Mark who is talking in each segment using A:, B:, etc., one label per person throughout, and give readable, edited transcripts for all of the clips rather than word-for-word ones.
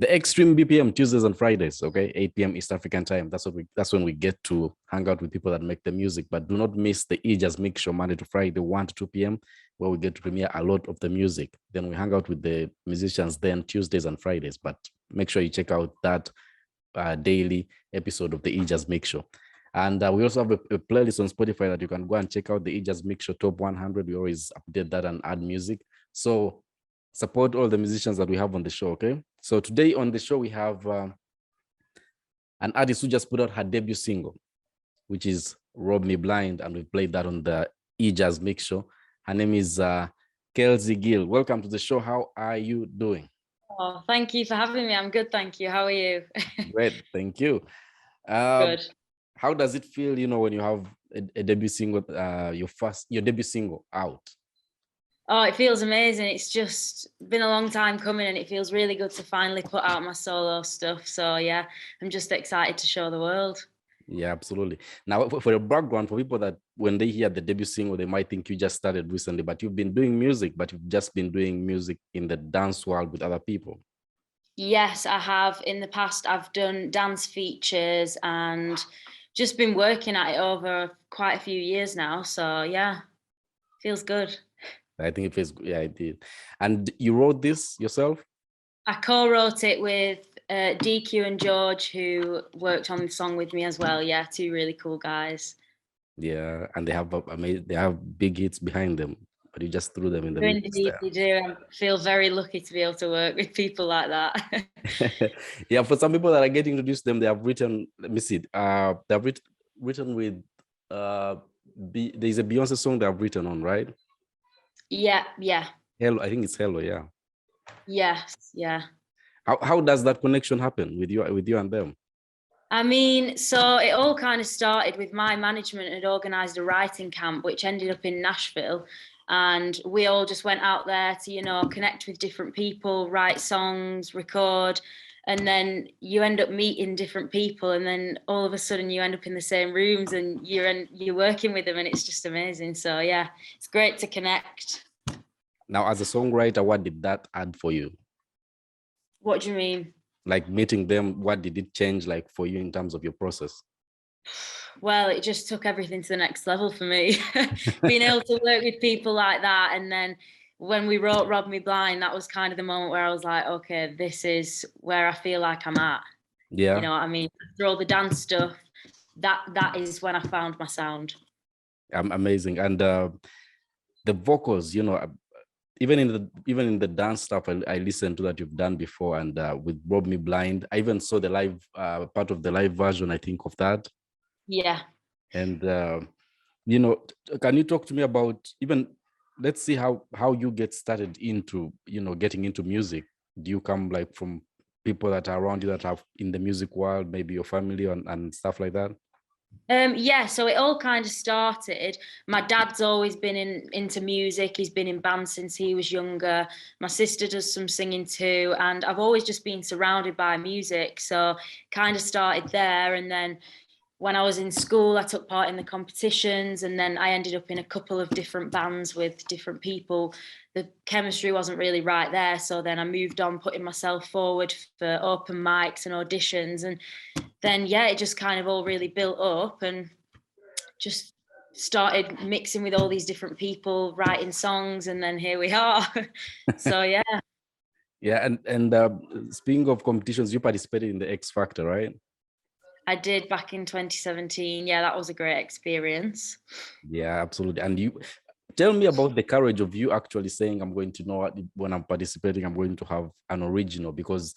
A: The Xtreme Bpm Tuesdays and Fridays, okay, 8 p.m. East African time. That's when we get to hang out with people that make the music. But do not miss the Just Mix Show Monday to Friday, 1 to 2 p.m., where we get to premiere a lot of the music. Then we hang out with the musicians then Tuesdays and Fridays. But make sure you check out that daily episode of the Just Mix Show. And we also have a playlist on Spotify that you can go and check out, the Just Mix Show Top 100. We always update that and add music. So support all the musicians that we have on the show, okay? So today on the show, we have an artist who just put out her debut single, which is Rob Me Blind, and we played that on the Just Mix Show. Her name is Kelsey Gill. Welcome to the show. How are you doing?
B: Oh, thank you for having me. I'm good, thank you. How are you?
A: Great, thank you.
B: Good.
A: How does it feel, when you have a debut single, your debut single out?
B: Oh, it feels amazing. It's just been a long time coming, and it feels really good to finally put out my solo stuff. So yeah, I'm just excited to show the world.
A: Yeah, absolutely. Now, for the background, for people that when they hear the debut single, they might think you just started recently, but you've been doing music, but you've just been doing music in the dance world with other people.
B: Yes, I have. In the past, I've done dance features and just been working at it over quite a few years now. So yeah, feels good.
A: I think it feels good. Yeah, I did. And you wrote this yourself?
B: I co-wrote it with DQ and George, who worked on the song with me as well. Yeah, two really cool guys.
A: Yeah, and they have big hits behind them, but you just threw them in the mix.
B: Indeed, they do. I feel very lucky to be able to work with people like that.
A: Yeah, for some people that are getting introduced to them, they have written. Let me see. They have written with. There's a Beyonce song they have written on, right?
B: Yeah.
A: Hello, I think it's Hello. Yeah.
B: Yes. Yeah.
A: How does that connection happen with you and them?
B: I mean, so it all kind of started with my management had organised a writing camp, which ended up in Nashville. And we all just went out there to, connect with different people, write songs, record. And then you end up meeting different people. And then all of a sudden you end up in the same rooms and you're working with them. And it's just amazing. So, yeah, it's great to connect.
A: Now, as a songwriter, what did that add for you?
B: What do you mean?
A: Like meeting them, what did it change like for you in terms of your process?
B: Well, it just took everything to the next level for me. Being able to work with people like that. And then when we wrote Rob Me Blind, that was kind of the moment where I was like, okay, this is where I feel like I'm at.
A: Yeah.
B: You know what I mean? After all the dance stuff, that is when I found my sound.
A: Amazing. And the vocals, even in the dance stuff I listened to that you've done before, and with Rob Me Blind, I even saw the live part of the live version, I think, of that.
B: Yeah.
A: And can you talk to me about, even let's see how you get started into getting into music? Do you come like from people that are around you that are in the music world, maybe your family and stuff like that?
B: Yeah, so it all kind of started. My dad's always been into music. He's been in bands since he was younger. My sister does some singing too, and I've always just been surrounded by music. So kind of started there, and then when I was in school, I took part in the competitions, and then I ended up in a couple of different bands with different people. The chemistry wasn't really right there, so then I moved on, putting myself forward for open mics and auditions, and then yeah, it just kind of all really built up and just started mixing with all these different people, writing songs, and then here we are. So yeah.
A: Yeah, and speaking of competitions, you participated in the X Factor, right?
B: I did back in 2017. Yeah, that was a great experience.
A: Yeah, absolutely. And you tell me about the courage of you actually saying, I'm going to know when I'm participating, I'm going to have an original, because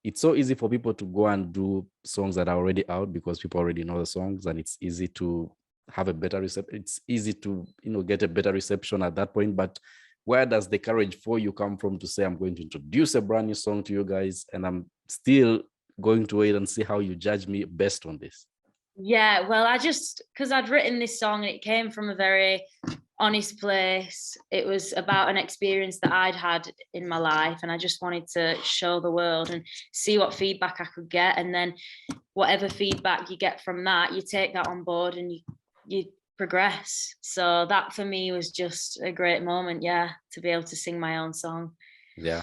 A: it's so easy for people to go and do songs that are already out because people already know the songs, and it's easy to have a better reception. It's easy to, get a better reception at that point. But where does the courage for you come from to say, I'm going to introduce a brand new song to you guys, and I'm still going to wait and see how you judge me based on this?
B: Yeah, well, because I'd written this song and it came from a very honest place. It was about an experience that I'd had in my life, and I just wanted to show the world and see what feedback I could get. And then whatever feedback you get from that, you take that on board and you progress. So that for me was just a great moment, yeah, to be able to sing my own song.
A: Yeah.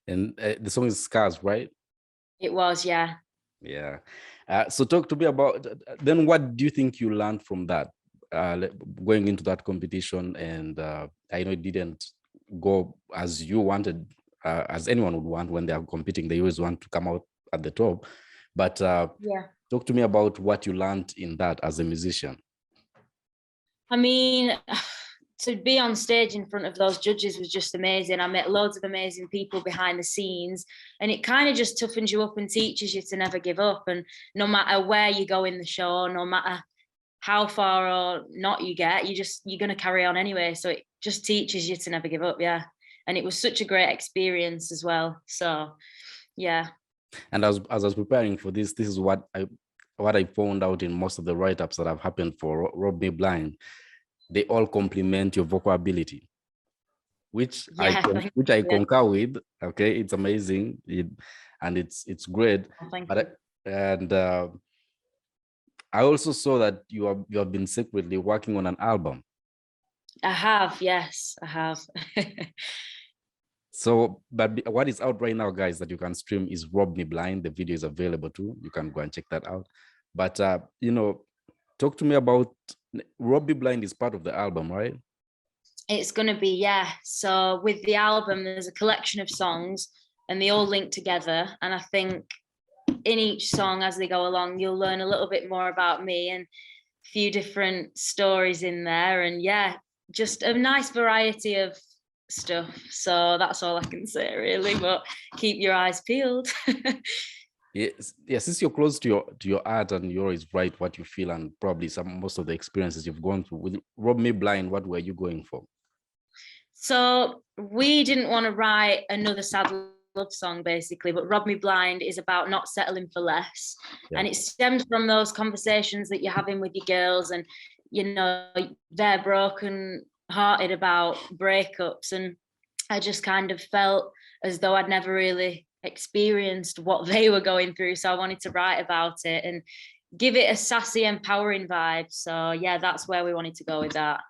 A: And the song is Scars, right?
B: It was, yeah.
A: Yeah. So talk to me about then what do you think you learned from that going into that competition? And I know it didn't go as you wanted, as anyone would want when they are competing. They always want to come out at the top. But
B: Yeah.
A: talk to me about what you learned in that as a musician.
B: I mean, to be on stage in front of those judges was just amazing. I met loads of amazing people behind the scenes, and it kind of just toughens you up and teaches you to never give up. And no matter where you go in the show, no matter how far or not you get, you're going to carry on anyway. So it just teaches you to never give up. Yeah. And it was such a great experience as well. So yeah.
A: And as I was preparing for this is what I found out in most of the write-ups that have happened for Rob Me Blind. They all compliment your vocal ability, which
B: Yeah,
A: I concur with. Okay, it's amazing, and it's great. I also saw that you have been secretly working on an album.
B: I have, yes, I have.
A: So, but what is out right now, guys, that you can stream is Rob Me Blind. The video is available too. You can go and check that out. But you know, talk to me about Rob Me Blind is part of the album, right?
B: It's going to be, yeah. So with the album, there's a collection of songs and they all link together. And I think in each song as they go along, you'll learn a little bit more about me and a few different stories in there. And yeah, just a nice variety of stuff. So that's all I can say really, but keep your eyes peeled.
A: Yes, since you're close to your art and you always write what you feel and probably most of the experiences you've gone through. With Rob Me Blind, what were you going for?
B: So we didn't want to write another sad love song basically, but Rob Me Blind is about not settling for less. Yeah. And it stems from those conversations that you're having with your girls and, you know, they're broken hearted about breakups. And I just kind of felt as though I'd never really experienced what they were going through. So I wanted to write about it and give it a sassy, empowering vibe. So yeah, that's where we wanted to go with that.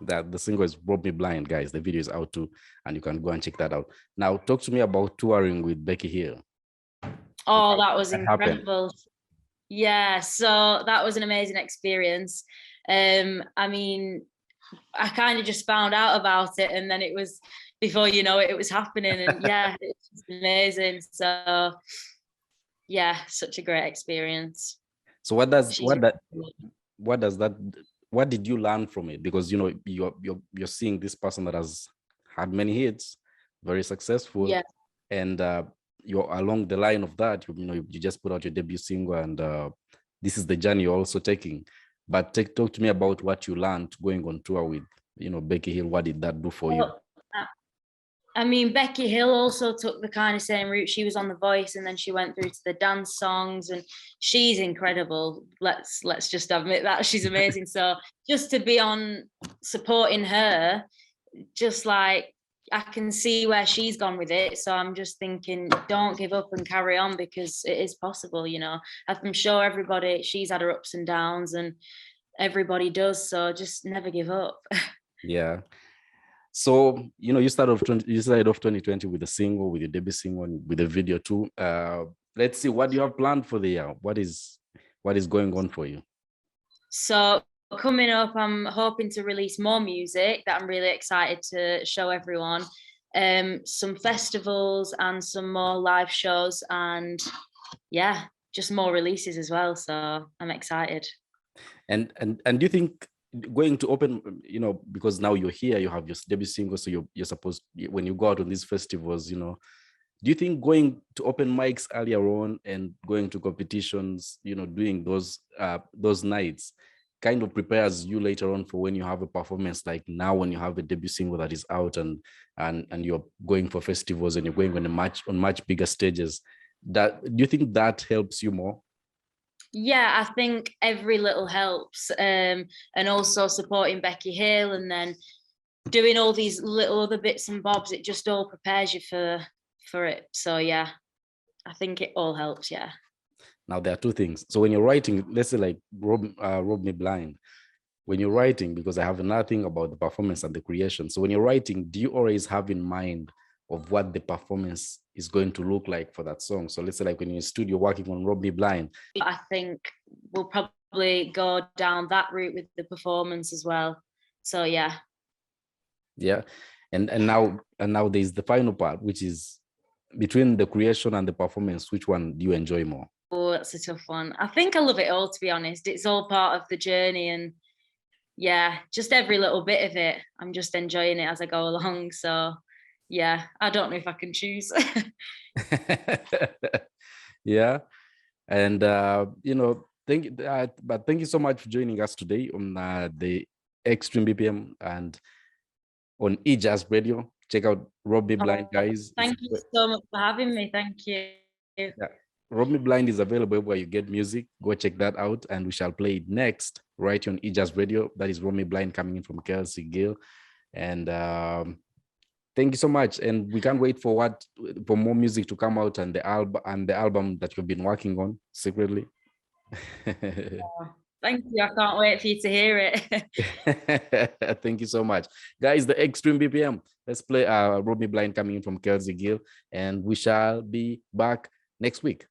A: That the single is Rob Me Blind, guys. The video is out too, and you can go and check that out. Now, talk to me about touring with Becky Hill.
B: Oh, that was incredible. Yeah, so that was an amazing experience. I mean, I kind of just found out about it, and then it was before you know it, it was happening, and yeah, it's amazing. So, yeah, such a great experience.
A: So, what did you learn from it? Because you know you're seeing this person that has had many hits, very successful, yeah. And you're along the line of that. You just put out your debut single, and this is the journey you're also taking. But talk to me about what you learned going on tour with Becky Hill. What did that do for you?
B: I mean, Becky Hill also took the kind of same route. She was on The Voice and then she went through to the dance songs, and she's incredible. Let's just admit that she's amazing. So just to be on supporting her, just like I can see where she's gone with it. So I'm just thinking, don't give up and carry on, because it is possible, you know. I'm sure she's had her ups and downs and everybody does. So just never give up.
A: Yeah. So, you started off 2020 with a single, with your debut single, and with a video too. Let's see, what do you have planned for the year? What is going on for you?
B: So coming up, I'm hoping to release more music that I'm really excited to show everyone. Some festivals and some more live shows, and yeah, just more releases as well. So I'm excited.
A: And do you think going to open, because now you're here, you have your debut single, so you're supposed, when you go out on these festivals, do you think going to open mics earlier on and going to competitions, doing those nights kind of prepares you later on for when you have a performance, like now when you have a debut single that is out and you're going for festivals and you're going on much bigger stages? Do you think that helps you more?
B: Yeah, I think every little helps, and also supporting Becky Hill and then doing all these little other bits and bobs, it just all prepares you for it. So yeah, I think it all helps. Yeah.
A: Now there are two things. So when you're writing, let's say like Rob Me Blind, when you're writing, because I have another thing about the performance and the creation. So when you're writing, do you always have in mind of what the performance is going to look like for that song. So let's say like when you're in studio working on Rob Me Blind.
B: I think we'll probably go down that route with the performance as well. So yeah.
A: Yeah. And now there's the final part, which is between the creation and the performance, which one do you enjoy more?
B: Oh, that's a tough one. I think I love it all, to be honest. It's all part of the journey, and yeah, just every little bit of it. I'm just enjoying it as I go along. So yeah, I don't know if I can choose.
A: Yeah. And thank you so much for joining us today on the Xtreme Bpm and on eJazz Radio. Check out Rob Me Blind, guys.
B: Thank you so much for having me. Thank you.
A: Yeah. Rob Me Blind is available where you get music. Go check that out, and we shall play it next right here on eJazz Radio. That is Rob Me Blind coming in from Kelsey Gill. And thank you so much. And we can't wait for more music to come out and the album that you've been working on secretly.
B: Thank you. I can't wait for you to hear it.
A: Thank you so much. Guys, the Xtreme Bpm. Let's play Rob Me Blind coming in from Kelsey Gill, and we shall be back next week.